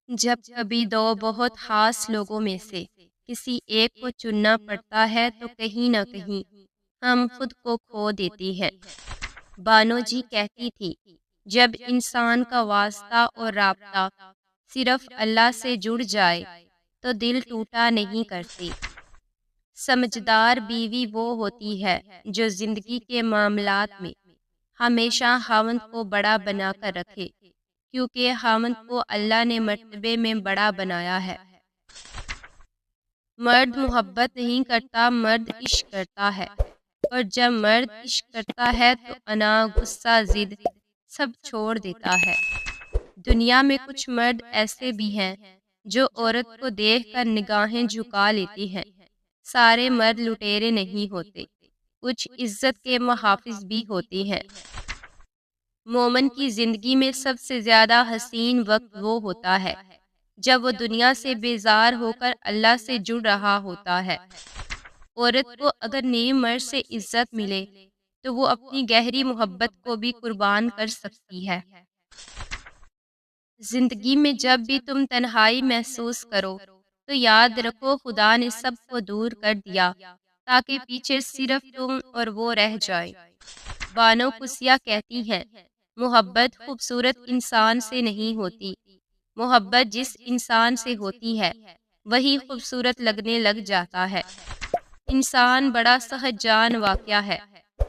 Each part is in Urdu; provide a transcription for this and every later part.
جب کبھی دو بہت خاص لوگوں میں سے کسی ایک کو چننا پڑتا ہے تو کہیں نہ کہیں ہم خود کو کھو دیتے ہیں۔ بانو جی کہتی تھی، جب انسان کا واسطہ اور رابطہ صرف اللہ سے جڑ جائے تو دل ٹوٹا نہیں کرتے۔ سمجھدار بیوی وہ ہوتی ہے جو زندگی کے معاملات میں ہمیشہ خاوند کو بڑا بنا کر رکھے، کیونکہ خاوند کو اللہ نے مرتبے میں بڑا بنایا ہے۔ مرد محبت نہیں کرتا، مرد عشق کرتا ہے، اور جب مرد عشق کرتا ہے تو انا، غصہ، ضد سب چھوڑ دیتا ہے۔ دنیا میں کچھ مرد ایسے بھی ہیں جو عورت کو دیکھ کر نگاہیں جھکا لیتے ہیں۔ سارے مرد لٹیرے نہیں ہوتے، کچھ عزت کے محافظ بھی ہوتے ہیں۔ مومن کی زندگی میں سب سے زیادہ حسین وقت وہ ہوتا ہے جب وہ دنیا سے بیزار ہو کر اللہ سے جڑ رہا ہوتا ہے۔ عورت کو اگر نئے مرد سے عزت ملے تو وہ اپنی گہری محبت کو بھی قربان کر سکتی ہے۔ زندگی میں جب بھی تم تنہائی محسوس کرو تو یاد رکھو خدا نے سب کو دور کر دیا تاکہ پیچھے صرف تم اور وہ رہ جائیں۔ بانو قصیہ کہتی ہیں، محبت خوبصورت انسان سے نہیں ہوتی، محبت جس انسان سے ہوتی ہے وہی خوبصورت لگنے لگ جاتا ہے۔ انسان بڑا سہج جان واقعہ ہے،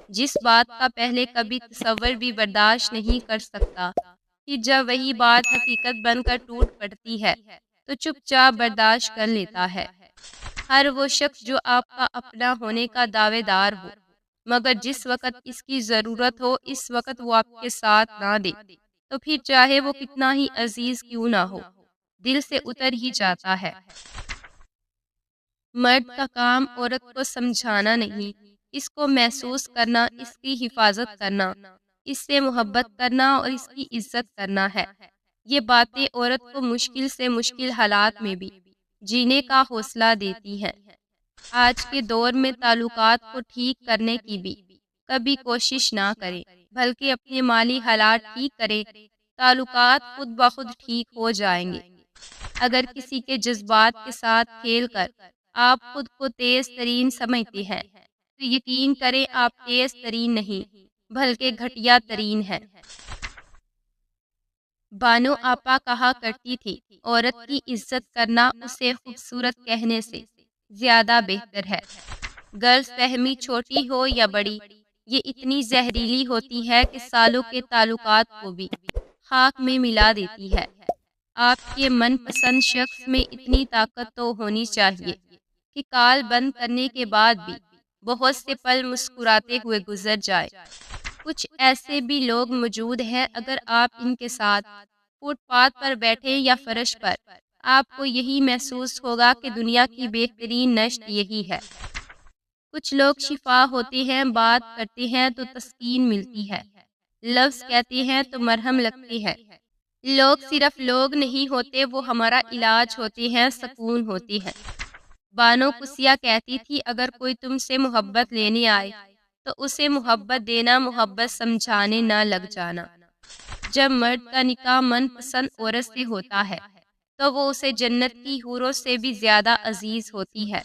جس بات کا پہلے کبھی تصور بھی برداشت نہیں کر سکتا کہ جب وہی بات حقیقت بن کر ٹوٹ پڑتی ہے تو چپ چاپ برداشت کر لیتا ہے۔ ہر وہ شخص جو آپ کا اپنا ہونے کا دعوے دار ہو، مگر جس وقت اس کی ضرورت ہو اس وقت وہ آپ کے ساتھ نہ دے تو پھر چاہے وہ کتنا ہی عزیز کیوں نہ ہو، دل سے اتر ہی جاتا ہے۔ مرد کا کام عورت کو سمجھانا نہیں، اس کو محسوس کرنا، اس کی حفاظت کرنا، اس سے محبت کرنا اور اس کی عزت کرنا ہے۔ یہ باتیں عورت کو مشکل سے مشکل حالات میں بھی جینے کا حوصلہ دیتی ہیں۔ آج کے دور میں تعلقات کو ٹھیک کرنے کی بھی کبھی کوشش نہ کریں، بلکہ اپنے مالی حالات ٹھیک کریں، تعلقات خود بخود ٹھیک ہو جائیں گے۔ اگر کسی کے جذبات کے ساتھ کھیل کر آپ خود کو تیز ترین سمجھتے ہیں تو یقین کریں آپ تیز ترین نہیں بلکہ گھٹیا ترین ہیں۔ بانو آپا کہا کرتی تھی، عورت کی عزت کرنا اسے خوبصورت کہنے سے زیادہ بہتر ہے۔ غلط فہمی چھوٹی ہو یا بڑی، یہ اتنی زہریلی ہوتی ہے کہ سالوں کے تعلقات کو بھی خاک میں ملا دیتی ہے۔ آپ کے من پسند شخص میں اتنی طاقت تو ہونی چاہیے کہ کال بند کرنے کے بعد بھی بہت سے پل مسکراتے ہوئے گزر جائے۔ کچھ ایسے بھی لوگ موجود ہیں، اگر آپ ان کے ساتھ فٹ پاتھ پر بیٹھے یا فرش پر، آپ کو یہی محسوس ہوگا کہ دنیا کی بہترین نشست یہی ہے۔ کچھ لوگ شفا ہوتے ہیں، بات کرتے ہیں تو تسکین ملتی ہے، لفظ کہتے ہیں تو مرہم لگتے ہیں۔ لوگ صرف لوگ نہیں ہوتے، وہ ہمارا علاج ہوتے ہیں، سکون ہوتی ہے۔ بانو قصیہ کہتی تھی، اگر کوئی تم سے محبت لینے آئے تو اسے محبت دینا، محبت سمجھانے نہ لگ جانا۔ جب مرد کا نکاح من پسند عورت سے ہوتا ہے تو وہ اسے جنت کی حوروں سے بھی زیادہ عزیز ہوتی ہے۔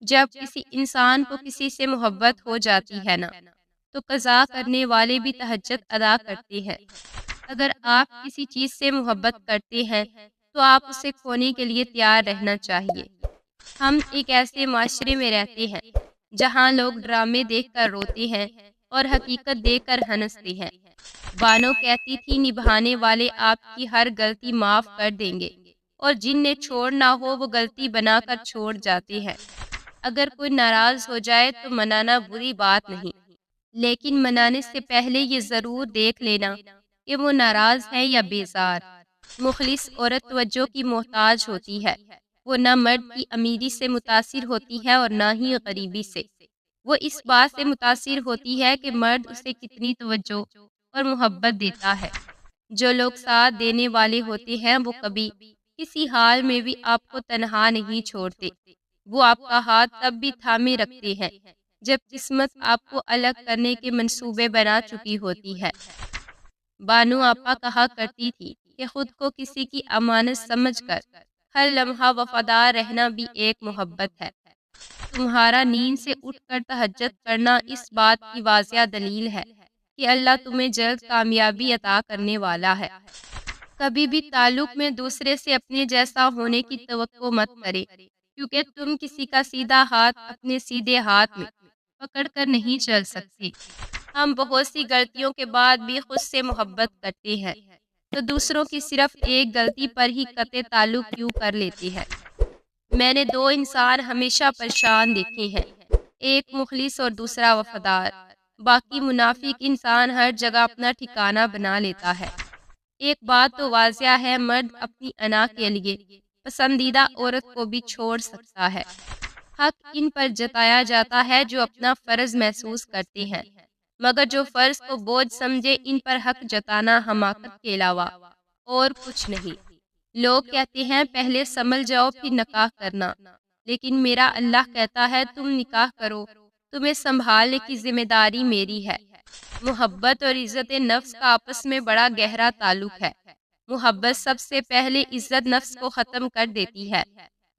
جب کسی انسان کو کسی سے محبت ہو جاتی ہے نا تو قضا کرنے والے بھی تہجد ادا کرتے ہیں۔ اگر آپ کسی چیز سے محبت کرتے ہیں تو آپ اسے کھونے کے لیے تیار رہنا چاہیے۔ ہم ایک ایسے معاشرے میں رہتے ہیں جہاں لوگ ڈرامے دیکھ کر روتے ہیں اور حقیقت دیکھ کر ہنستے ہیں۔ بانو کہتی تھی، نبھانے والے آپ کی ہر غلطی معاف کر دیں گے، اور جن نے چھوڑنا ہو وہ غلطی بنا کر چھوڑ جاتے ہیں۔ اگر کوئی ناراض ہو جائے تو منانا بری بات نہیں، لیکن منانے سے پہلے یہ ضرور دیکھ لینا کہ وہ ناراض ہے یا بیزار۔ مخلص عورت توجہ کی محتاج ہوتی ہے، وہ نہ مرد کی امیری سے متاثر ہوتی ہے اور نہ ہی غریبی سے۔ وہ اس بات سے متاثر ہوتی ہے کہ مرد اسے کتنی توجہ اور محبت دیتا ہے۔ جو لوگ ساتھ دینے والے ہوتے ہیں وہ کبھی کسی حال میں بھی آپ کو تنہا نہیں چھوڑتے، وہ آپ کا ہاتھ تب بھی تھامے رکھتے ہیں جب قسمت آپ کو الگ کرنے کے منصوبے بنا چکی ہوتی ہے۔ بانو آپا کہا کرتی تھی کہ خود کو کسی کی امانت سمجھ کر ہر لمحہ وفادار رہنا بھی ایک محبت ہے۔ تمہارا نیند سے اٹھ کر تہجد کرنا اس بات کی واضح دلیل ہے کہ اللہ تمہیں جلد کامیابی عطا کرنے والا ہے۔ کبھی بھی تعلق میں دوسرے سے اپنے جیسا ہونے کی توقع مت کرے، کیونکہ تم کسی کا سیدھا ہاتھ اپنے سیدھے ہاتھ میں پکڑ کر نہیں چل سکتے۔ ہم بہت سی غلطیوں کے بعد بھی خود سے محبت کرتے ہیں، تو دوسروں کی صرف ایک غلطی پر ہی قطع تعلق کیوں کر لیتے ہیں۔ میں نے دو انسان ہمیشہ پریشان دیکھے ہیں، ایک مخلص اور دوسرا وفادار۔ باقی منافق انسان ہر جگہ اپنا ٹھکانہ بنا لیتا ہے۔ ایک بات تو واضح ہے، مرد اپنی انا کے لیے پسندیدہ عورت کو بھی چھوڑ سکتا ہے۔ حق ان پر جتایا جاتا ہے جو اپنا فرض محسوس کرتے ہیں، مگر جو فرض کو بوجھ سمجھے ان پر حق جتانا حماقت کے علاوہ اور کچھ نہیں۔ لوگ کہتے ہیں پہلے سنبھل جاؤ پھر نکاح کرنا، لیکن میرا اللہ کہتا ہے تم نکاح کرو، تمہیں سنبھالنے کی ذمہ داری میری ہے۔ محبت اور عزت نفس کا آپس میں بڑا گہرا تعلق ہے۔ محبت سب سے پہلے عزت نفس کو ختم کر دیتی ہے۔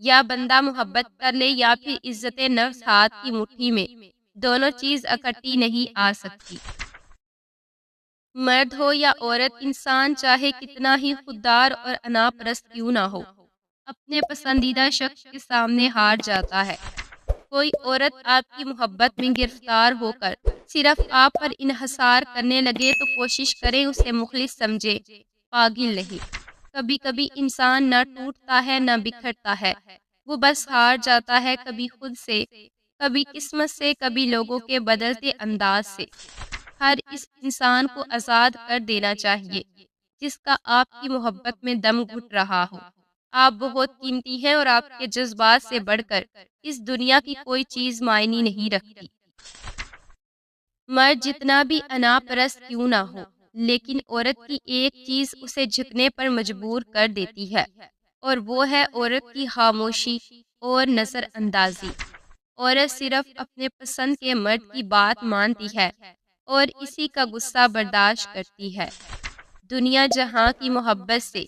یا بندہ محبت کر لے یا پھر عزت نفس ہاتھ کی مٹھی میں، دونوں چیز اکٹھی نہیں آ سکتی۔ مرد ہو یا عورت، انسان چاہے کتنا ہی خوددار اور انا پرست کیوں نہ ہو، اپنے پسندیدہ شخص کے سامنے ہار جاتا ہے۔ کوئی عورت آپ کی محبت میں گرفتار ہو کر صرف آپ پر انحصار کرنے لگے تو کوشش کریں اسے مخلص سمجھے، پاگل نہیں۔ کبھی کبھی انسان نہ ٹوٹتا ہے نہ بکھرتا ہے، وہ بس ہار جاتا ہے، کبھی خود سے، کبھی قسمت سے، کبھی لوگوں کے بدلتے انداز سے۔ ہر اس انسان کو آزاد کر دینا چاہیے جس کا آپ کی محبت میں دم گھٹ رہا ہو۔ آپ بہت قیمتی ہیں اور آپ کے جذبات سے بڑھ کر اس دنیا کی کوئی چیز معنی نہیں رکھتی۔ مرد جتنا بھی انا پرست کیوں نہ ہو، لیکن عورت کی ایک چیز اسے جھکنے پر مجبور کر دیتی ہے، اور وہ ہے عورت کی خاموشی اور نظر اندازی۔ عورت صرف اپنے پسند کے مرد کی بات مانتی ہے اور اسی کا غصہ برداشت کرتی ہے۔ دنیا جہاں کی محبت سے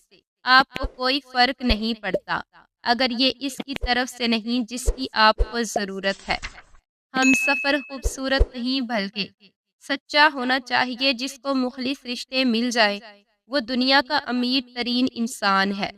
آپ کو کوئی فرق نہیں پڑتا، اگر یہ اس کی طرف سے نہیں جس کی آپ کو ضرورت ہے۔ ہم سفر خوبصورت نہیں بلکہ سچا ہونا چاہیے۔ جس کو مخلص رشتے مل جائے وہ دنیا کا امیر ترین انسان ہے۔